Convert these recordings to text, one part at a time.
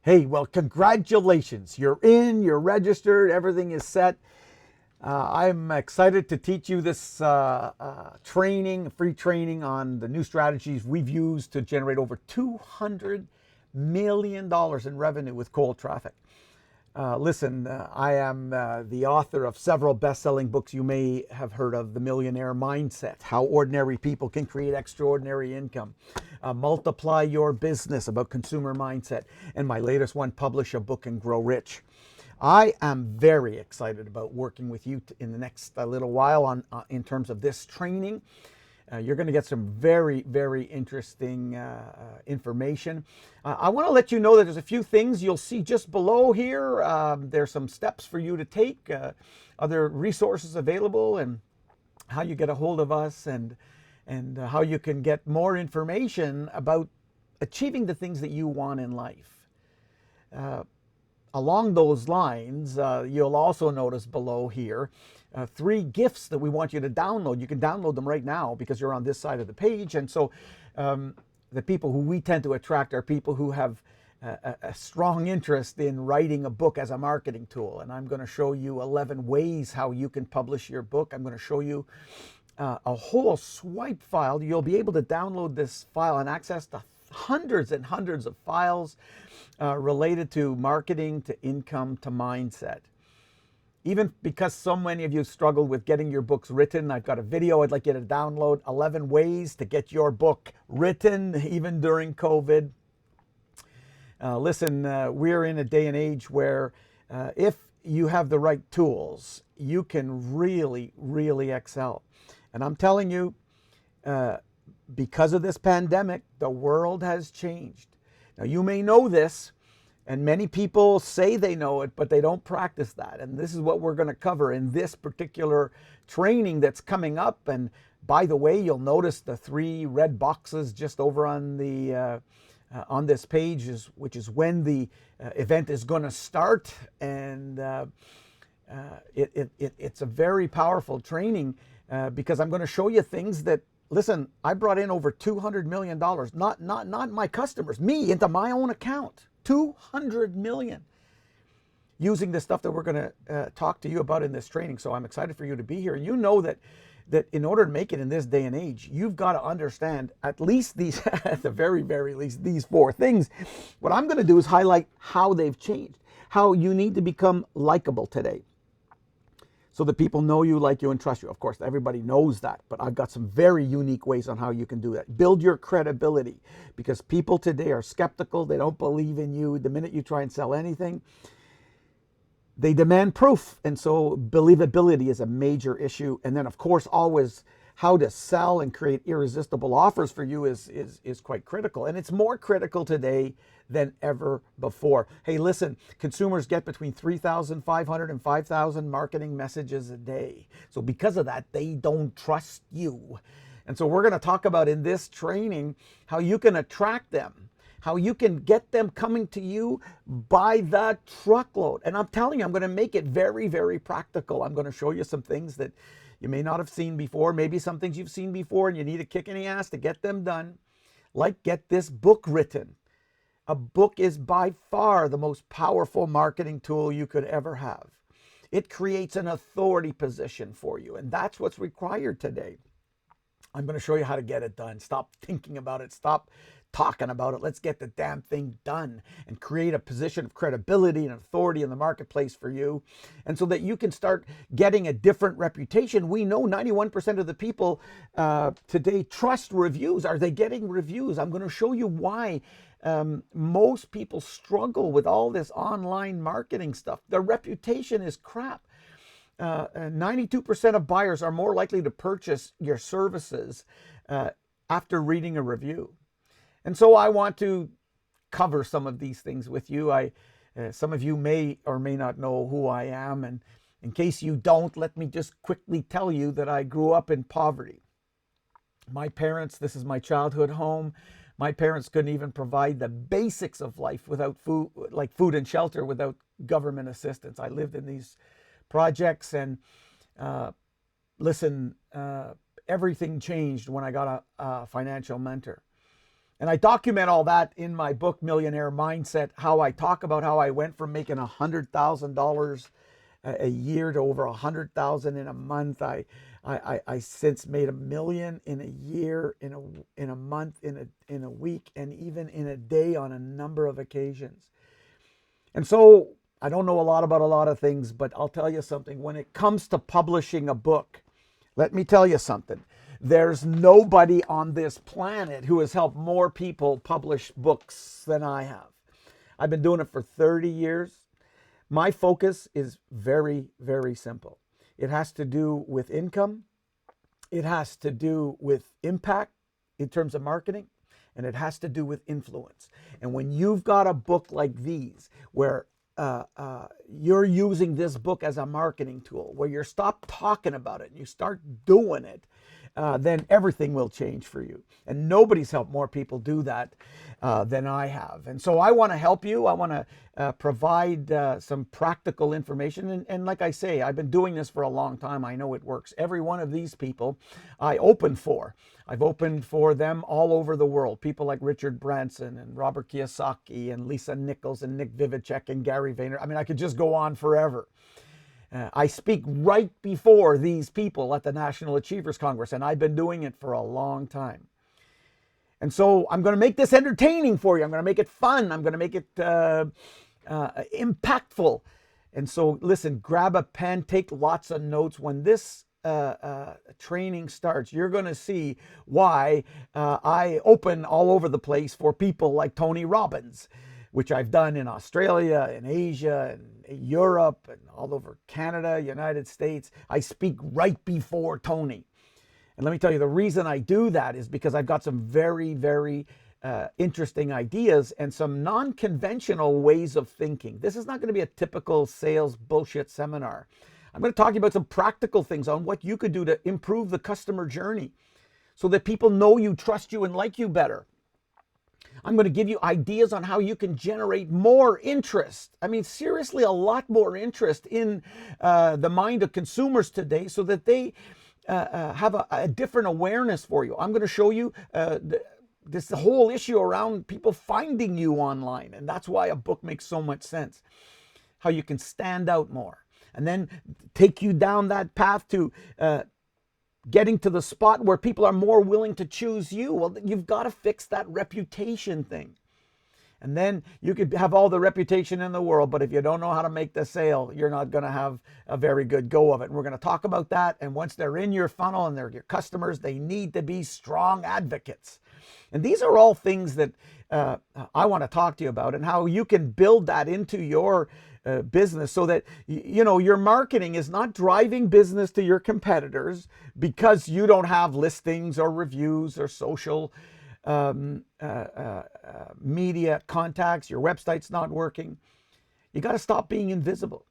Hey, well, congratulations. You're in, you're registered, everything is set. I'm excited to teach you this free training on the new strategies we've used to generate over $200 million in revenue with cold traffic. Listen, I am the author of several best-selling books you may have heard of: The Millionaire Mindset, How Ordinary People Can Create Extraordinary Income, Multiply Your Business, about consumer mindset, and my latest one, Publish a Book and Grow Rich. I am very excited about working with you in the next little while in terms of this training. You're going to get some very, very interesting information. I want to let you know that there's a few things you'll see just below here. There's some steps for you to take, other resources available, and how you get a hold of us, and how you can get more information about achieving the things that you want in life. Along those lines, you'll also notice below here 3 gifts that we want you to download. You can download them right now because you're on this side of the page. And so the people who we tend to attract are people who have a strong interest in writing a book as a marketing tool. And I'm going to show you 11 ways how you can publish your book. I'm going to show you a whole swipe file. You'll be able to download this file and access the hundreds and hundreds of files related to marketing, to income, to mindset. Even because so many of you struggle with getting your books written, I've got a video I'd like you to download: 11 ways to get your book written even during COVID. Listen, we're in a day and age where if you have the right tools, you can really, really excel. And I'm telling you, because of this pandemic, the world has changed. Now, you may know this, and many people say they know it, but they don't practice that. And this is what we're going to cover in this particular training that's coming up. And by the way, you'll notice the 3 red boxes just over on the on this page, which is when the event is going to start. And it's a very powerful training because I'm going to show you things that, listen, I brought in over $200 million, not my customers, me, into my own account. $200 million using the stuff that we're going to talk to you about in this training. So I'm excited for you to be here. And you know that in order to make it in this day and age, you've got to understand at least these, at the very, very least, these 4 things. What I'm going to do is highlight how they've changed, how you need to become likable today, so that people know you, like you, and trust you. Of course, everybody knows that, but I've got some very unique ways on how you can do that. Build your credibility, because people today are skeptical. They don't believe in you. The minute you try and sell anything, they demand proof. And so believability is a major issue. And then, of course, always how to sell and create irresistible offers for you is quite critical. And it's more critical today than ever before. Hey, listen, consumers get between 3,500 and 5,000 marketing messages a day. So because of that, they don't trust you. And so we're going to talk about in this training how you can attract them, how you can get them coming to you by the truckload. And I'm telling you, I'm going to make it very, very practical. I'm going to show you some things that you may not have seen before, maybe some things you've seen before, and you need a kick in the ass to get them done. Like, get this book written. A book is by far the most powerful marketing tool you could ever have. It creates an authority position for you, and that's what's required today. I'm going to show you how to get it done. Stop thinking about it. Stop talking about it. Let's get the damn thing done and create a position of credibility and authority in the marketplace for you. And so that you can start getting a different reputation. We know 91% of the people today trust reviews. Are they getting reviews? I'm going to show you why most people struggle with all this online marketing stuff. Their reputation is crap. 92% of buyers are more likely to purchase your services after reading a review. And so I want to cover some of these things with you. Some of you may or may not know who I am. And in case you don't, let me just quickly tell you that I grew up in poverty. My parents, this is my childhood home. My parents couldn't even provide the basics of life without food, like food and shelter, without government assistance. I lived in these projects, and listen, everything changed when I got a financial mentor. And I document all that in my book, Millionaire Mindset, how I talk about how I went from making $100,000 a year to over 100,000 in a month. I since made $1 million in a year, in a month, in a week, and even in a day on a number of occasions. And so I don't know a lot about a lot of things, but I'll tell you something. When it comes to publishing a book, let me tell you something. There's nobody on this planet who has helped more people publish books than I have. I've been doing it for 30 years. My focus is very, very simple. It has to do with income. It has to do with impact in terms of marketing. And it has to do with influence. And when you've got a book like these, where you're using this book as a marketing tool, where you stop talking about it and you start doing it, then everything will change for you. And nobody's helped more people do that than I have. And so I want to help you. I want to provide some practical information. And like I say, I've been doing this for a long time. I know it works. Every one of these people I open for. I've opened for them all over the world. People like Richard Branson and Robert Kiyosaki and Lisa Nichols and Nick Vivicek and Gary Vayner. I mean, I could just go on forever. I speak right before these people at the National Achievers Congress, and I've been doing it for a long time. And so I'm going to make this entertaining for you. I'm going to make it fun. I'm going to make it impactful. And so listen, grab a pen, take lots of notes. When this training starts, you're going to see why I open all over the place for people like Tony Robbins, which I've done in Australia, in Asia, and Europe, and all over Canada, United States. I speak right before Tony. And let me tell you, the reason I do that is because I've got some very, very interesting ideas and some non-conventional ways of thinking. This is not going to be a typical sales bullshit seminar. I'm going to talk to you about some practical things on what you could do to improve the customer journey so that people know you, trust you, and like you better. I'm going to give you ideas on how you can generate more interest. I mean, seriously, a lot more interest in the mind of consumers today so that they have a different awareness for you. I'm going to show you this whole issue around people finding you online. And that's why a book makes so much sense. How you can stand out more. And then take you down that path to getting to the spot where people are more willing to choose you. Well, you've got to fix that reputation thing. And then you could have all the reputation in the world, but if you don't know how to make the sale, you're not going to have a very good go of it. And we're going to talk about that. And once they're in your funnel and they're your customers, they need to be strong advocates. And these are all things that I want to talk to you about, and how you can build that into your business so that, you know, your marketing is not driving business to your competitors because you don't have listings or reviews or social media contacts, your website's not working. You got to stop being invisible.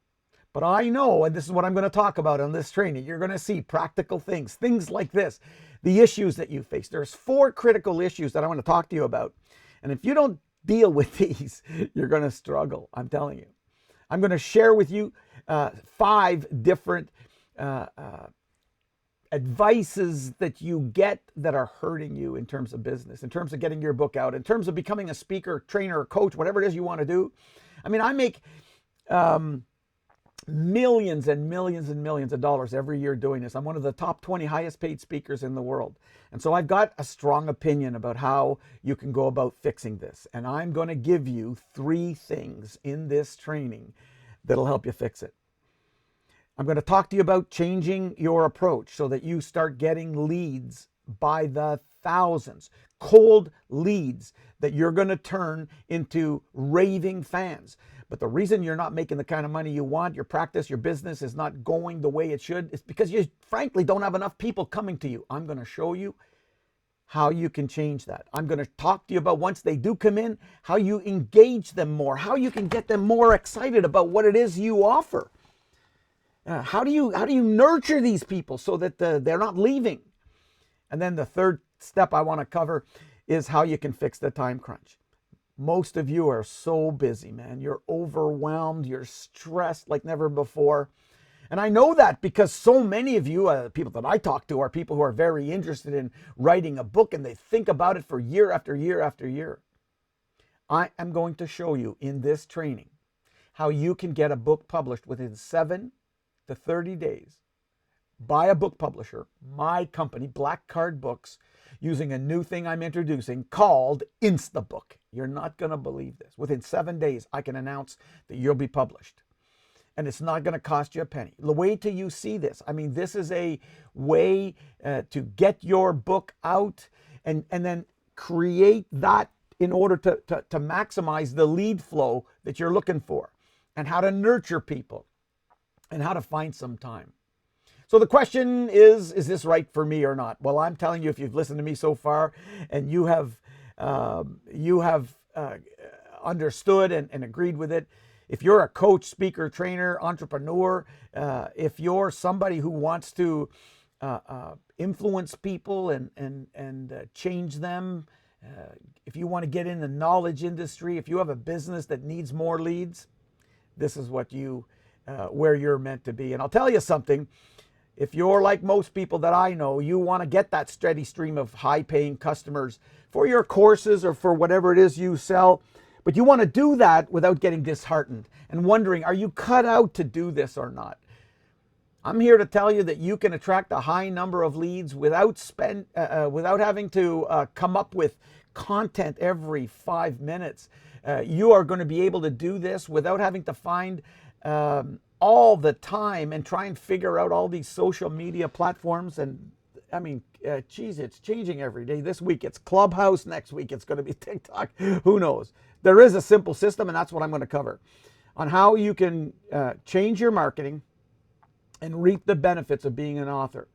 But I know, and this is what I'm going to talk about on this training, you're going to see practical things like this, the issues that you face. There's 4 critical issues that I want to talk to you about. And if you don't deal with these, you're going to struggle, I'm telling you. I'm going to share with you 5 different advices that you get that are hurting you in terms of business, in terms of getting your book out, in terms of becoming a speaker, trainer, or coach, whatever it is you want to do. I mean, I make millions and millions and millions of dollars every year doing this. I'm one of the top 20 highest paid speakers in the world. And so I've got a strong opinion about how you can go about fixing this. And I'm going to give you 3 things in this training that'll help you fix it. I'm going to talk to you about changing your approach so that you start getting leads by the thousands, cold leads that you're going to turn into raving fans. But the reason you're not making the kind of money you want, your practice, your business is not going the way it should, is because you frankly don't have enough people coming to you. I'm going to show you how you can change that. I'm going to talk to you about, once they do come in, how you engage them more, how you can get them more excited about what it is you offer. How do you nurture these people so that they're not leaving? And then the third step I want to cover is how you can fix the time crunch. Most of you are so busy, man. You're overwhelmed. You're stressed like never before. And I know that because so many of you, people that I talk to, are people who are very interested in writing a book, and they think about it for year after year after year. I am going to show you in this training how you can get a book published within 7 to 30 days by a book publisher, my company, Black Card Books, using a new thing I'm introducing called Instabook. You're not going to believe this. Within 7 days, I can announce that you'll be published. And it's not going to cost you a penny. Wait till you see this. I mean, this is a way to get your book out and then create that in order to maximize the lead flow that you're looking for, and how to nurture people and how to find some time. So the question is this right for me or not? Well, I'm telling you, if you've listened to me so far and you have understood and agreed with it, if you're a coach, speaker, trainer, entrepreneur, if you're somebody who wants to influence people and change them, if you want to get in the knowledge industry, if you have a business that needs more leads, this is what where you're meant to be. And I'll tell you something. If you're like most people that I know, you want to get that steady stream of high-paying customers for your courses or for whatever it is you sell, but you want to do that without getting disheartened and wondering, are you cut out to do this or not? I'm here to tell you that you can attract a high number of leads without having to come up with content every 5 minutes. You are going to be able to do this without having to find all the time and try and figure out all these social media platforms. And I mean, geez, it's changing every day. This week it's Clubhouse, next week it's going to be TikTok. Who knows? There is a simple system, and that's what I'm going to cover on how you can change your marketing and reap the benefits of being an author.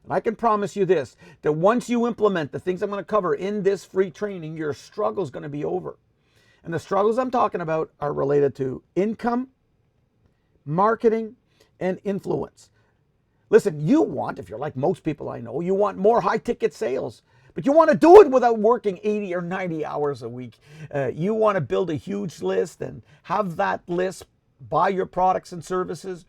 And I can promise you this, that once you implement the things I'm going to cover in this free training, your struggle is going to be over. And the struggles I'm talking about are related to income, marketing, and influence. Listen, you want, if you're like most people I know, you want more high-ticket sales, but you want to do it without working 80 or 90 hours a week. You want to build a huge list and have that list buy your products and services,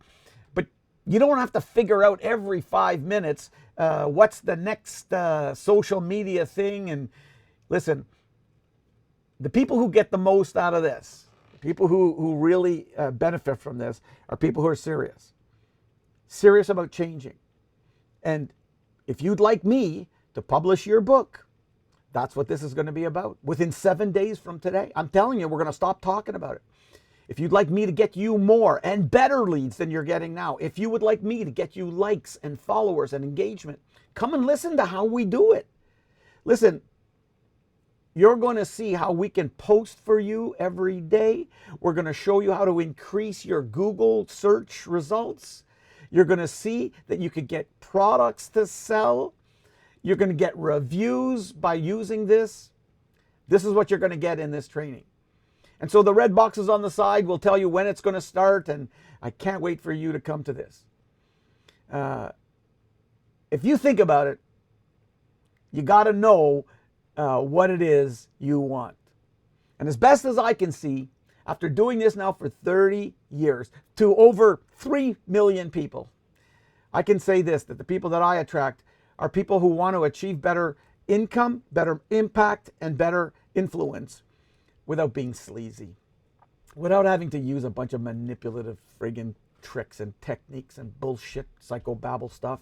but you don't have to figure out every 5 minutes what's the next social media thing. And listen, the people who get the most out of this, people who really benefit from this, are people who are serious about changing. And if you'd like me to publish your book, that's what this is going to be about. Within 7 days from today, I'm telling you, we're going to stop talking about it. If you'd like me to get you more and better leads than you're getting now, if you would like me to get you likes and followers and engagement, come and listen to how we do it. Listen, you're going to see how we can post for you every day. We're going to show you how to increase your Google search results. You're going to see that you could get products to sell. You're going to get reviews by using this. This is what you're going to get in this training. And so the red boxes on the side will tell you when it's going to start, and I can't wait for you to come to this. If you think about it, you got to know what it is you want. And as best as I can see, after doing this now for 30 years to over 3 million people, I can say this, that the people that I attract are people who want to achieve better income, better impact, and better influence without being sleazy, without having to use a bunch of manipulative friggin' tricks and techniques and bullshit psychobabble stuff,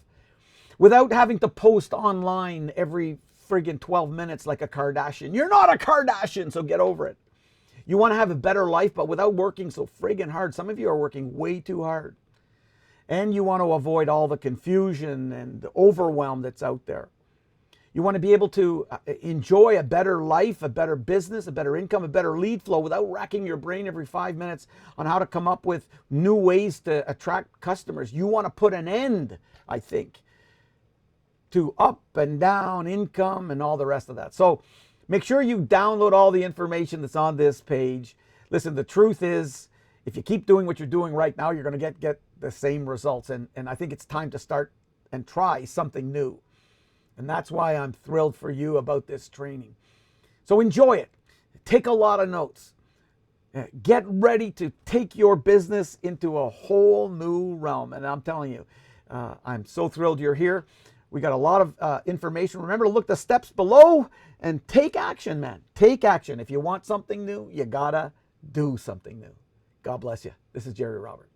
without having to post online every friggin' 12 minutes like a Kardashian. You're not a Kardashian, so get over it. You want to have a better life, but without working so friggin' hard. Some of you are working way too hard. And you want to avoid all the confusion and the overwhelm that's out there. You want to be able to enjoy a better life, a better business, a better income, a better lead flow without racking your brain every 5 minutes on how to come up with new ways to attract customers. You want to put an end, I think, to up and down income and all the rest of that. So make sure you download all the information that's on this page. Listen, the truth is, if you keep doing what you're doing right now, you're going to get the same results. And I think it's time to start and try something new. And that's why I'm thrilled for you about this training. So enjoy it. Take a lot of notes. Get ready to take your business into a whole new realm. And I'm telling you, I'm so thrilled you're here. We got a lot of information. Remember to look the steps below and take action, man. Take action. If you want something new, you gotta do something new. God bless you. This is Gerry Robert.